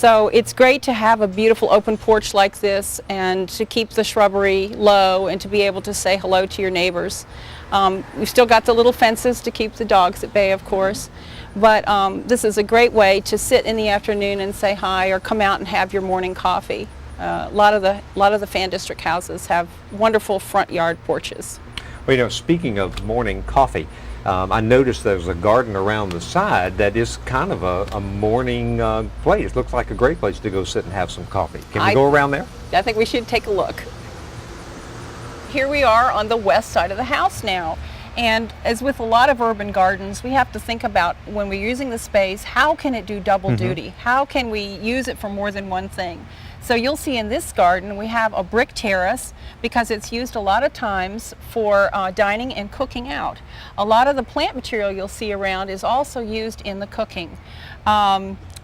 So it's great to have a beautiful open porch like this and to keep the shrubbery low and to be able to say hello to your neighbors. We've still got the little fences to keep the dogs at bay, of course, but this is a great way to sit in the afternoon and say hi or come out and have your morning coffee. A lot of the Fan District houses have wonderful front yard porches. Well, you know, speaking of morning coffee, I noticed there's a garden around the side that is kind of a morning place. Looks like a great place to go sit and have some coffee. Can we go around there? I think we should take a look. Here we are on the west side of the house now. And as with a lot of urban gardens, we have to think about when we're using the space, how can it do double duty? How can we use it for more than one thing? So you'll see in this garden we have a brick terrace because it's used a lot of times for dining and cooking out. A lot of the plant material you'll see around is also used in the cooking.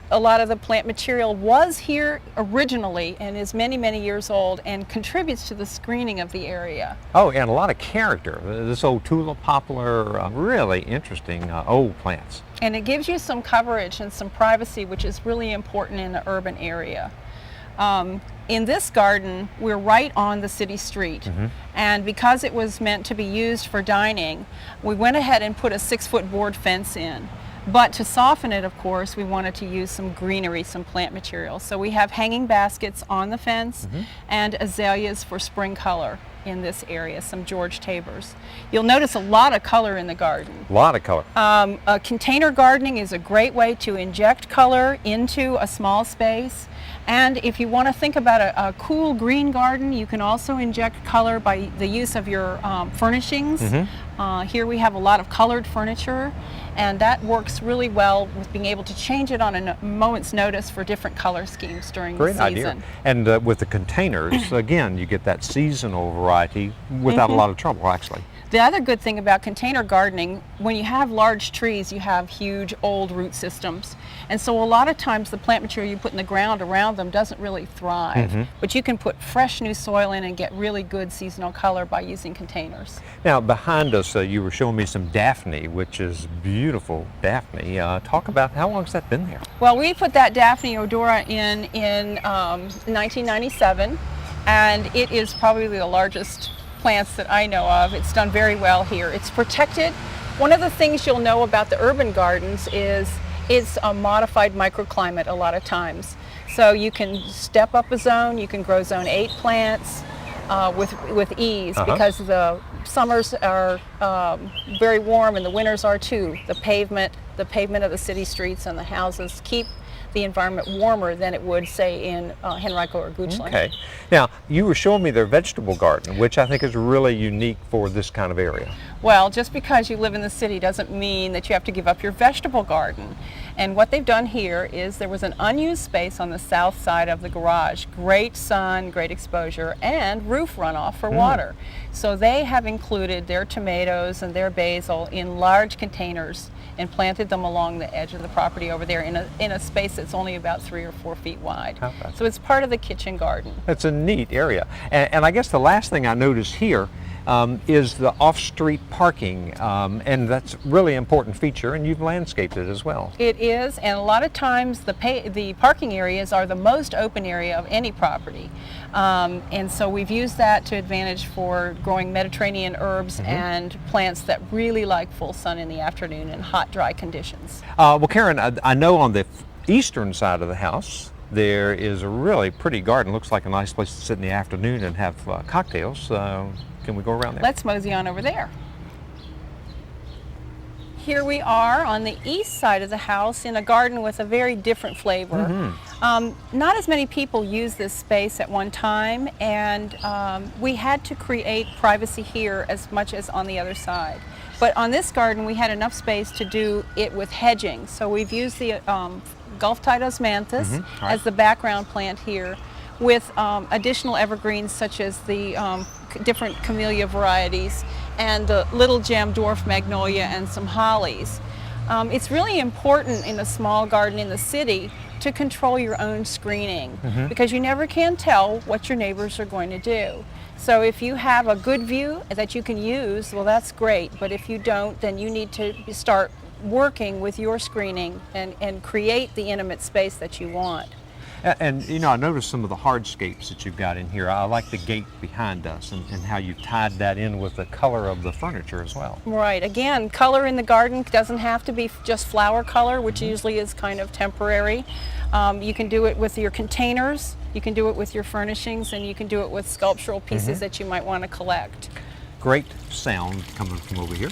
A lot of the plant material was here originally and is many, many years old and contributes to the screening of the area. Oh, and a lot of character. This old tulip poplar, really interesting old plants. And it gives you some coverage and some privacy, which is really important in the urban area. In this garden, we're right on the city street, and because it was meant to be used for dining, we went ahead and put a 6-foot board fence in. But to soften it, of course, we wanted to use some greenery, some plant material. So we have hanging baskets on the fence and azaleas for spring color in this area, some George Tabors. You'll notice a lot of color in the garden. A lot of color. Container gardening is a great way to inject color into a small space. And if you want to think about a cool green garden, you can also inject color by the use of your furnishings. Here we have a lot of colored furniture, and that works really well with being able to change it on a moment's notice for different color schemes during the season. Great idea. And with the containers, again, you get that seasonal variety without a lot of trouble, actually. The other good thing about container gardening, when you have large trees, you have huge old root systems. And so a lot of times the plant material you put in the ground around them doesn't really thrive. But you can put fresh new soil in and get really good seasonal color by using containers. Now behind us, you were showing me some Daphne, which is beautiful Daphne. Talk about how long has that been there? Well, we put that Daphne odora in 1997, and it is probably the largest plants that I know of. It's done very well here. It's protected. One of the things you'll know about the urban gardens is it's a modified microclimate a lot of times. So you can step up a zone, you can grow zone 8 plants with ease because the summers are very warm and the winters are too. The pavement of the city streets and the houses keep the environment warmer than it would, say, in Henrico or Goochland. Okay. Now, you were showing me their vegetable garden, which I think is really unique for this kind of area. Well, just because you live in the city doesn't mean that you have to give up your vegetable garden. And what they've done here is there was an unused space on the south side of the garage. Great sun, great exposure, and roof runoff for water. So they have included their tomatoes and their basil in large containers and planted them along the edge of the property over there in a space that's only about 3 or 4 feet wide. So it's part of the kitchen garden. That's a neat area. And I guess the last thing I noticed here is the off-street parking, and that's really important feature, and you've landscaped it as well. It is, and a lot of times the parking areas are the most open area of any property. And so we've used that to advantage for growing Mediterranean herbs and plants that really like full sun in the afternoon and hot, dry conditions. Well, Karen, I know on the eastern side of the house there is a really pretty garden. Looks like a nice place to sit in the afternoon and have cocktails. Can we go around there? Let's mosey on over there. Here we are on the east side of the house in a garden with a very different flavor. Not as many people use this space at one time, and we had to create privacy here as much as on the other side. But on this garden we had enough space to do it with hedging. So we've used the Gulf-Tide osmanthus as the background plant here, with additional evergreens such as the different camellia varieties and the little gem dwarf magnolia and some hollies. It's really important in a small garden in the city to control your own screening because you never can tell what your neighbors are going to do. So if you have a good view that you can use, well, that's great, but if you don't, then you need to start working with your screening and create the intimate space that you want. And you know, I noticed some of the hardscapes that you've got in here. I like the gate behind us and how you've tied that in with the color of the furniture as well. Right. Again, color in the garden doesn't have to be just flower color, which usually is kind of temporary. You can do it with your containers, you can do it with your furnishings, and you can do it with sculptural pieces that you might want to collect. Great sound coming from over here.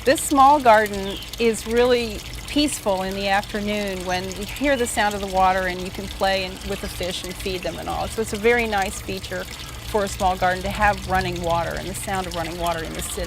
This small garden is really peaceful in the afternoon when you hear the sound of the water and you can play with the fish and feed them and all. So it's a very nice feature for a small garden to have running water and the sound of running water in the city.